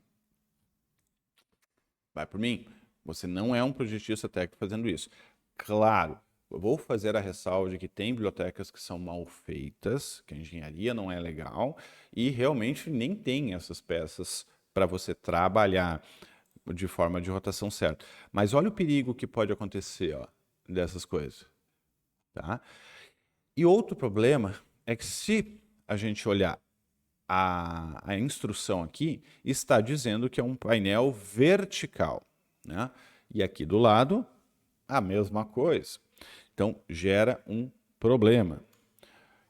Vai por mim? Você não é um projetista técnico fazendo isso. Claro, eu vou fazer a ressalva de que tem bibliotecas que são mal feitas, que a engenharia não é legal, e realmente nem tem essas peças para você trabalhar de forma de rotação certa. Mas olha o perigo que pode acontecer, ó, dessas coisas. Tá? E outro problema é que se a gente olhar a instrução aqui, está dizendo que é um painel vertical, né? E aqui do lado, a mesma coisa. Então, gera um problema.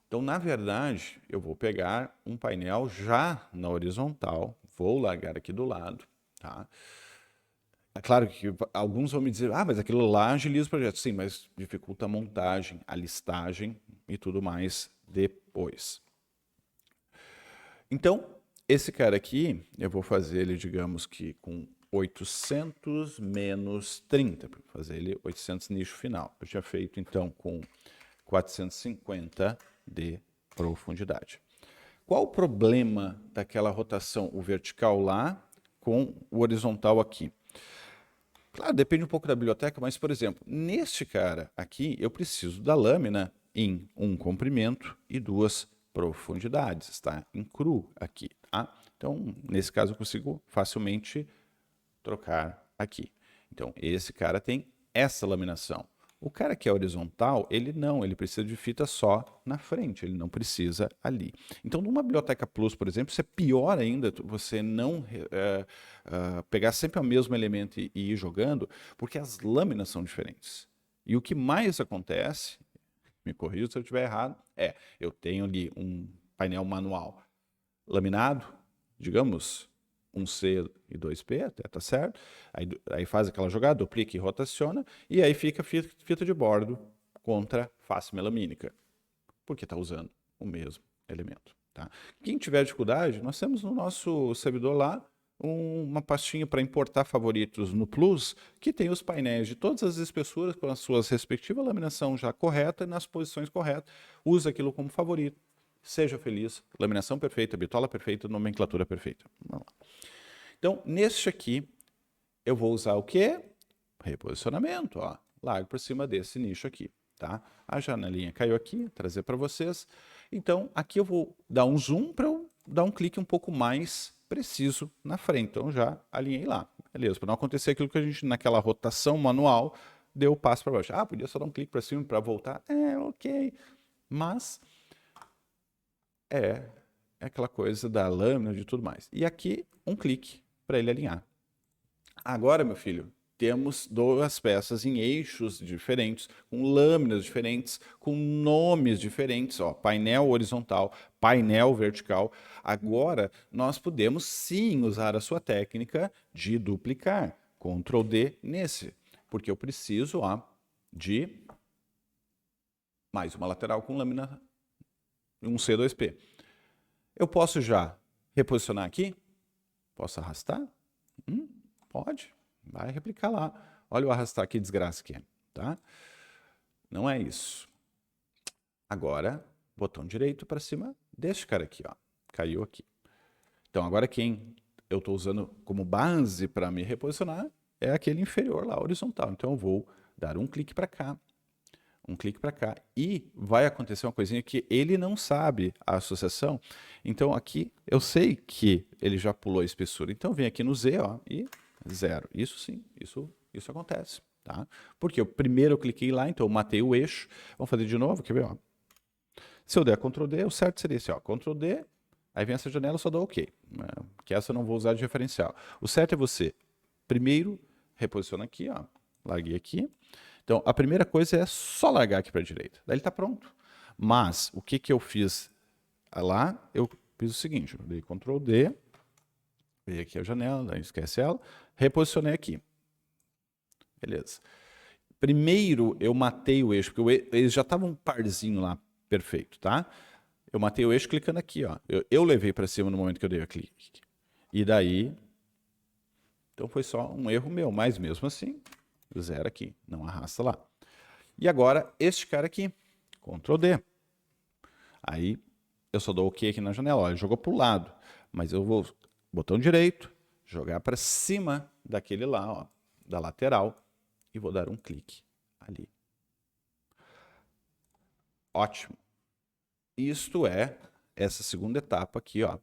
Então, na verdade, eu vou pegar um painel já na horizontal, vou largar aqui do lado, tá? É claro que alguns vão me dizer, mas aquilo lá agiliza o projeto. Sim, mas dificulta a montagem, a listagem e tudo mais depois. Então, esse cara aqui, eu vou fazer ele, digamos que com 800 menos 30, para fazer ele 800 nicho final. Eu tinha feito, então, com 450 de profundidade. Qual o problema daquela rotação, o vertical lá com o horizontal aqui? Claro, depende um pouco da biblioteca, mas, por exemplo, neste cara aqui, eu preciso da lâmina em um comprimento e duas profundidades. Está em cru aqui, tá? Então, nesse caso, eu consigo facilmente trocar aqui. Então, esse cara tem essa laminação. O cara que é horizontal, ele não, ele precisa de fita só na frente, ele não precisa ali. Então, numa biblioteca Plus, por exemplo, isso é pior ainda você não pegar sempre o mesmo elemento e ir jogando, porque as lâminas são diferentes. E o que mais acontece, me corrija se eu estiver errado, eu tenho ali um painel manual laminado, digamos, 1C e 2P, até tá certo. Aí faz aquela jogada, duplica e rotaciona, e aí fica fita de bordo contra face melamínica, porque está usando o mesmo elemento. Tá? Quem tiver dificuldade, nós temos no nosso servidor lá uma pastinha para importar favoritos no Plus, que tem os painéis de todas as espessuras com as suas respectivas laminação já correta e nas posições corretas. Usa aquilo como favorito. Seja feliz. Laminação perfeita, bitola perfeita, nomenclatura perfeita. Vamos lá. Então, neste aqui, eu vou usar o quê? reposicionamento, ó. Largo por cima desse nicho aqui, tá? A janelinha caiu aqui, trazer para vocês. Então, aqui eu vou dar um zoom para eu dar um clique um pouco mais preciso na frente. Então, já alinhei lá. Beleza, para não acontecer aquilo que a gente, naquela rotação manual, deu o passo para baixo. Ah, podia só dar um clique para cima para voltar. Ok. Mas é aquela coisa da lâmina e tudo mais. E aqui, um clique para ele alinhar. Agora, meu filho, temos duas peças em eixos diferentes, com lâminas diferentes, com nomes diferentes, ó, painel horizontal, painel vertical. Agora, nós podemos sim usar a sua técnica de duplicar. Ctrl D nesse, porque eu preciso ó, de mais uma lateral com lâmina, um C2P. Eu posso já reposicionar aqui? Posso arrastar? Pode. Vai replicar lá. Olha o arrastar, que desgraça que é, tá? Não é isso. Agora, botão direito para cima deste cara aqui, ó. Caiu aqui. Então, agora quem eu estou usando como base para me reposicionar é aquele inferior lá, horizontal. Então, eu vou dar um clique para cá, um clique para cá. E vai acontecer uma coisinha que ele não sabe a associação. Então, aqui eu sei que ele já pulou a espessura. Então, vem aqui no Z, ó, e 0. Isso sim, isso acontece, tá? Porque eu primeiro eu cliquei lá, então eu matei o eixo. Vamos fazer de novo, quer ver, ó? Se eu der Ctrl D, o certo seria esse, ó, Ctrl D, aí vem essa janela, eu só dou OK, né? Que essa eu não vou usar de referencial. O certo é você, primeiro, reposiciona aqui, ó, larguei aqui. Então, a primeira coisa é só largar aqui para a direita, daí ele está pronto. Mas, o que que eu fiz lá? Eu fiz o seguinte, eu dei Ctrl D, veio aqui a janela, esquece ela, reposicionei aqui. Beleza. Primeiro eu matei o eixo, porque eles já estavam um parzinho lá, perfeito, tá? Eu matei o eixo clicando aqui, ó. Eu levei para cima no momento que eu dei o clique. E daí, então foi só um erro meu, mas mesmo assim, 0 aqui, não arrasta lá. E agora, este cara aqui, Ctrl D. Aí, eu só dou OK aqui na janela, ó, ele jogou para o lado. Mas eu vou, botão direito, jogar para cima daquele lá, ó, da lateral, e vou dar um clique ali. Ótimo. Isto é essa segunda etapa aqui, ó,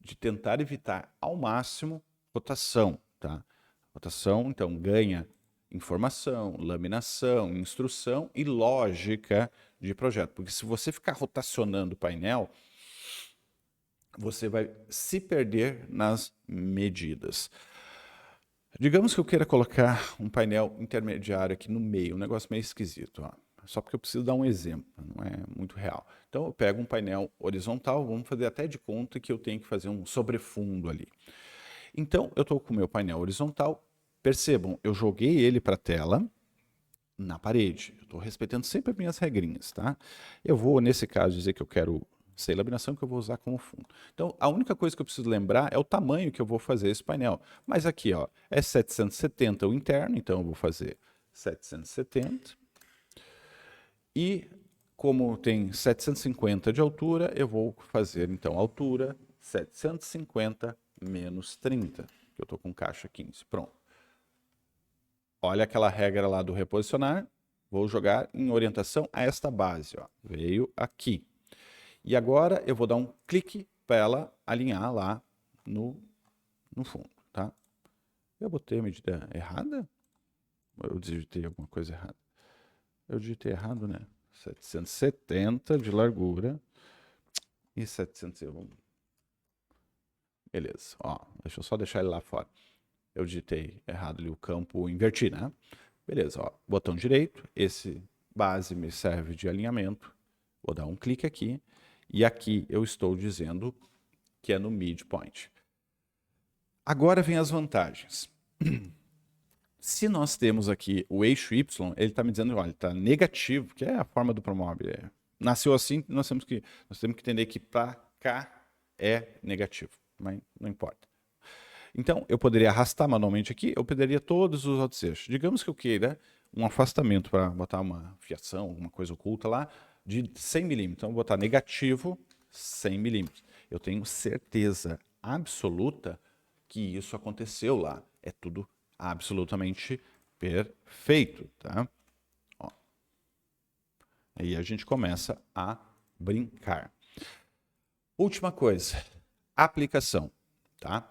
de tentar evitar ao máximo rotação, tá? Rotação, então, ganha informação, laminação, instrução e lógica de projeto. Porque se você ficar rotacionando o painel, você vai se perder nas medidas. Digamos que eu queira colocar um painel intermediário aqui no meio, um negócio meio esquisito, ó. Só porque eu preciso dar um exemplo, não é muito real. Então eu pego um painel horizontal, vamos fazer até de conta que eu tenho que fazer um sobrefundo ali. Então eu estou com o meu painel horizontal, percebam, eu joguei ele para a tela na parede. Eu estou respeitando sempre as minhas regrinhas, tá? Eu vou, nesse caso, dizer que eu quero sem laminação, que eu vou usar como fundo. Então, a única coisa que eu preciso lembrar é o tamanho que eu vou fazer esse painel. Mas aqui, ó, é 770 o interno, então eu vou fazer 770. E como tem 750 de altura, eu vou fazer, então, altura 750 menos 30, que eu estou com caixa 15. Pronto. Olha aquela regra lá do reposicionar. Vou jogar em orientação a esta base, ó. Veio aqui. E agora eu vou dar um clique para ela alinhar lá no fundo, tá? Eu botei a medida errada? Eu digitei alguma coisa errada? Eu digitei errado, né? 770 de largura e 700. Beleza, ó, deixa eu só deixar ele lá fora. Eu digitei errado ali o campo, inverti, né? Beleza, ó, botão direito, esse base me serve de alinhamento. Vou dar um clique aqui. E aqui eu estou dizendo que é no midpoint. Agora vem as vantagens. Se nós temos aqui o eixo Y, ele está me dizendo, olha, está negativo, que é a forma do Promob. Nasceu assim, nós temos que entender que para cá é negativo, mas não importa. Então, eu poderia arrastar manualmente aqui, eu poderia todos os outros eixos. Digamos que eu queira um afastamento para botar uma fiação, alguma coisa oculta lá, de 100 milímetros. Então, eu vou botar negativo 100 milímetros. Eu tenho certeza absoluta que isso aconteceu lá. É tudo absolutamente Perfeito, tá? Ó. Aí a gente começa a brincar. Última coisa, aplicação, tá?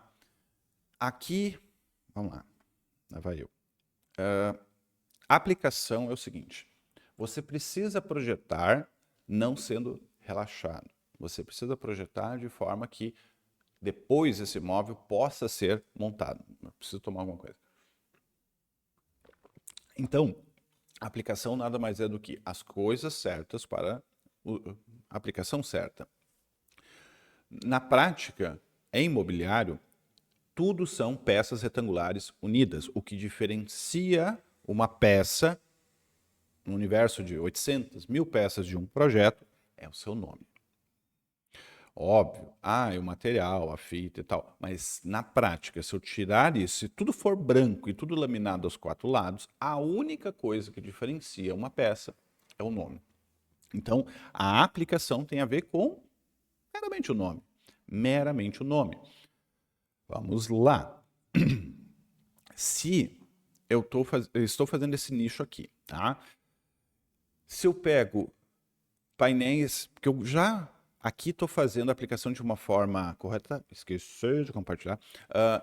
Aqui, vamos lá vai eu. A aplicação é o seguinte, você precisa projetar não sendo relaxado. Você precisa projetar de forma que depois esse móvel possa ser montado. Eu preciso tomar alguma coisa. Então, a aplicação nada mais é do que as coisas certas para a aplicação certa. Na prática, em imobiliário, tudo são peças retangulares unidas. O que diferencia uma peça, no universo de 800, 1000 peças de um projeto, é o seu nome. Óbvio, é o material, a fita e tal, mas na prática, se eu tirar isso, se tudo for branco e tudo laminado aos 4 lados, a única coisa que diferencia uma peça é o nome. Então, a aplicação tem a ver com meramente o nome. Meramente o nome. Vamos lá. Se eu estou fazendo esse nicho aqui, tá? Se eu pego painéis, porque eu já aqui estou fazendo a aplicação de uma forma correta, esqueci de compartilhar,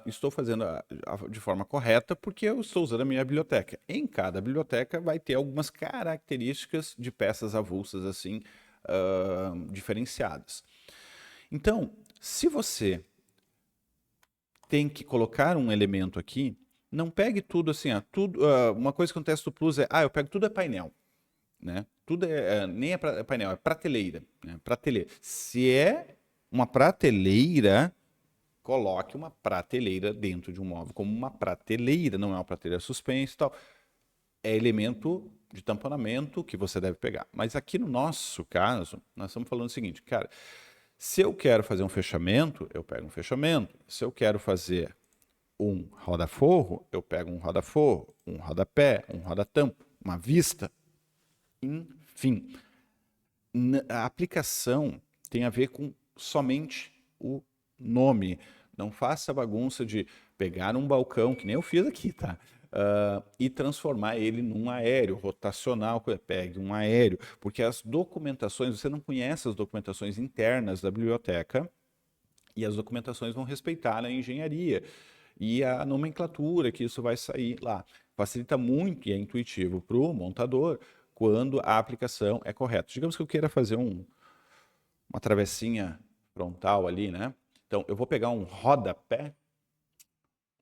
estou fazendo de forma correta porque eu estou usando a minha biblioteca. Em cada biblioteca vai ter algumas características de peças avulsas assim, diferenciadas. Então, se você tem que colocar um elemento aqui, não pegue tudo assim, uma coisa que acontece no Plus eu pego tudo painel, né? Tudo nem é painel, é prateleira, né? Prateleira. Se é uma prateleira, coloque uma prateleira dentro de um móvel como uma prateleira, não é uma prateleira suspensa e tal. É elemento de tamponamento que você deve pegar. Mas aqui no nosso caso, nós estamos falando o seguinte, cara, se eu quero fazer um fechamento, eu pego um fechamento. Se eu quero fazer um roda-forro, eu pego um roda-forro, um rodapé, um roda-tampo, uma vista. Enfim, a aplicação tem a ver com somente o nome. Não faça a bagunça de pegar um balcão, que nem eu fiz aqui, tá? E transformar ele num aéreo rotacional. Pegue um aéreo, porque as documentações, você não conhece as documentações internas da biblioteca e as documentações vão respeitar a engenharia e a nomenclatura que isso vai sair lá. Facilita muito e é intuitivo para o montador quando a aplicação é correta. Digamos que eu queira fazer uma travessinha frontal ali, né? Então, eu vou pegar um rodapé,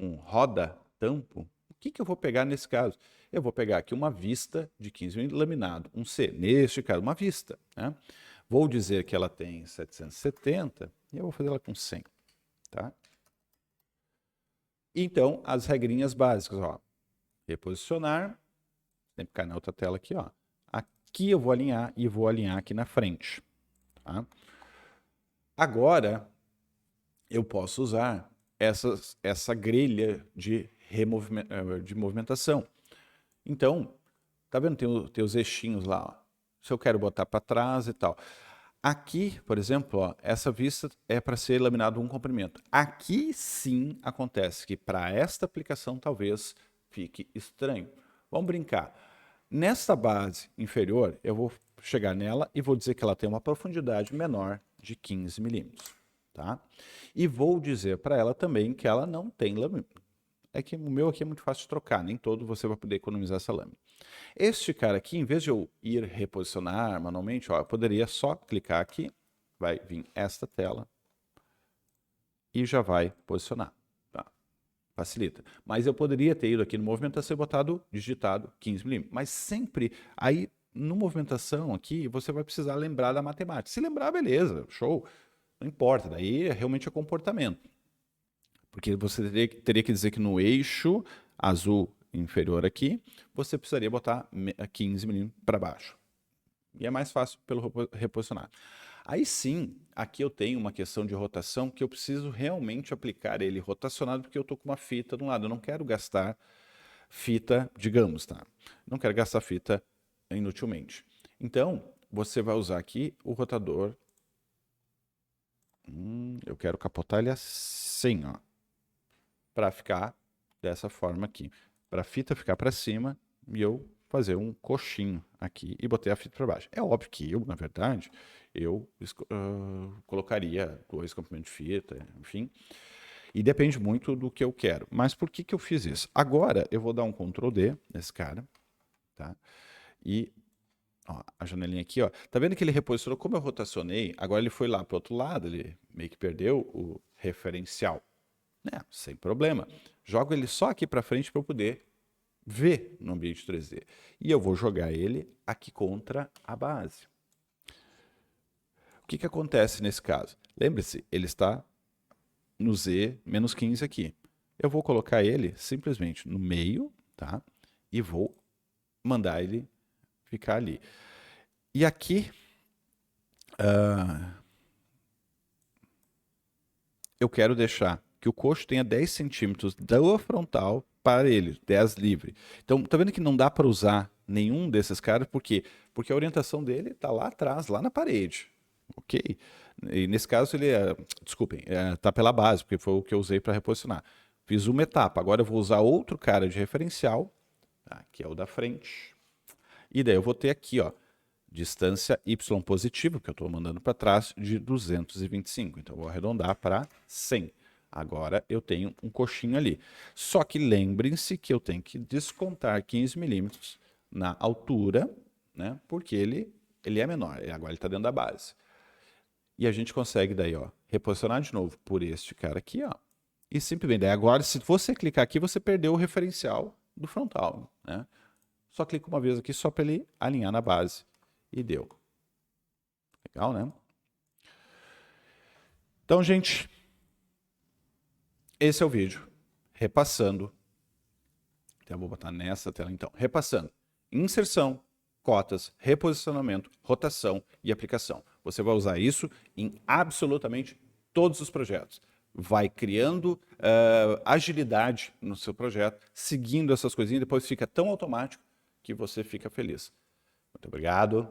um roda-tampo. O que eu vou pegar nesse caso? Eu vou pegar aqui uma vista de 15 mm laminado, um C. Neste caso, uma vista, né? Vou dizer que ela tem 770 e eu vou fazer ela com 100, tá? Então, as regrinhas básicas, ó. Reposicionar, sempre cai na outra tela aqui, ó. Aqui eu vou alinhar e vou alinhar aqui na frente, tá? Agora, eu posso usar essa grelha de movimentação. Então, tá vendo? Tem os eixinhos lá, ó. Se eu quero botar para trás e tal. Aqui, por exemplo, ó, essa vista é para ser laminado um comprimento. Aqui sim acontece que para esta aplicação talvez fique estranho. Vamos brincar. Nesta base inferior, eu vou chegar nela e vou dizer que ela tem uma profundidade menor de 15 milímetros. Tá? E vou dizer para ela também que ela não tem lâmina. É que o meu aqui é muito fácil de trocar, nem todo você vai poder economizar essa lâmina. Este cara aqui, em vez de eu ir reposicionar manualmente, ó, eu poderia só clicar aqui, vai vir esta tela e já vai posicionar. Tá? Facilita. Mas eu poderia ter ido aqui no movimentação e botado, digitado 15 milímetros. Mas sempre, aí no movimentação aqui, você vai precisar lembrar da matemática. Se lembrar, beleza, show. Não importa, daí realmente é comportamento. Porque você teria que dizer que no eixo azul inferior aqui, você precisaria botar 15 milímetros para baixo. E é mais fácil pelo reposicionar. Aí sim, aqui eu tenho uma questão de rotação que eu preciso realmente aplicar ele rotacionado porque eu estou com uma fita de um lado. Eu não quero gastar fita, digamos, tá? Não quero gastar fita inutilmente. Então, você vai usar aqui o rotador. Eu quero capotar ele assim, ó. Para ficar dessa forma aqui. para a fita ficar para cima e eu fazer um coxinho aqui e botei a fita para baixo. É óbvio que eu, na verdade, colocaria 2 comprimentos de fita, enfim, e depende muito do que eu quero. Mas por que eu fiz isso? Agora eu vou dar um Ctrl D nesse cara, tá? E ó, a janelinha aqui, ó. Tá vendo que ele reposicionou? Como eu rotacionei, agora ele foi lá para o outro lado, ele meio que perdeu o referencial. Sem problema. Jogo ele só aqui para frente para eu poder ver no ambiente 3D. E eu vou jogar ele aqui contra a base. O que acontece nesse caso? Lembre-se, ele está no Z-15 aqui. Eu vou colocar ele simplesmente no meio, tá? E vou mandar ele ficar ali. E aqui, eu quero deixar que o coxo tenha 10 centímetros da frontal para ele, 10 livre. Então, tá vendo que não dá para usar nenhum desses caras, por quê? Porque a orientação dele está lá atrás, lá na parede, ok? E nesse caso ele, desculpem, tá pela base, porque foi o que eu usei para reposicionar. Fiz uma etapa, agora eu vou usar outro cara de referencial, tá? Que é o da frente. E daí eu vou ter aqui, ó, distância y positiva, que eu estou mandando para trás, de 225. Então eu vou arredondar para 100. Agora eu tenho um coxinho ali. Só que lembrem-se que eu tenho que descontar 15 milímetros na altura, né? Porque ele é menor. Agora ele está dentro da base. E a gente consegue daí, ó, reposicionar de novo por este cara aqui, ó. E simplesmente, daí agora, se você clicar aqui, você perdeu o referencial do frontal, né? Só clica uma vez aqui só para ele alinhar na base. E deu. Legal, né? Então, gente, esse é o vídeo. Repassando. Então, eu vou botar nessa tela, então. Repassando. Inserção, cotas, reposicionamento, rotação e aplicação. Você vai usar isso em absolutamente todos os projetos. Vai criando agilidade no seu projeto, seguindo essas coisinhas, depois fica tão automático que você fica feliz. Muito obrigado.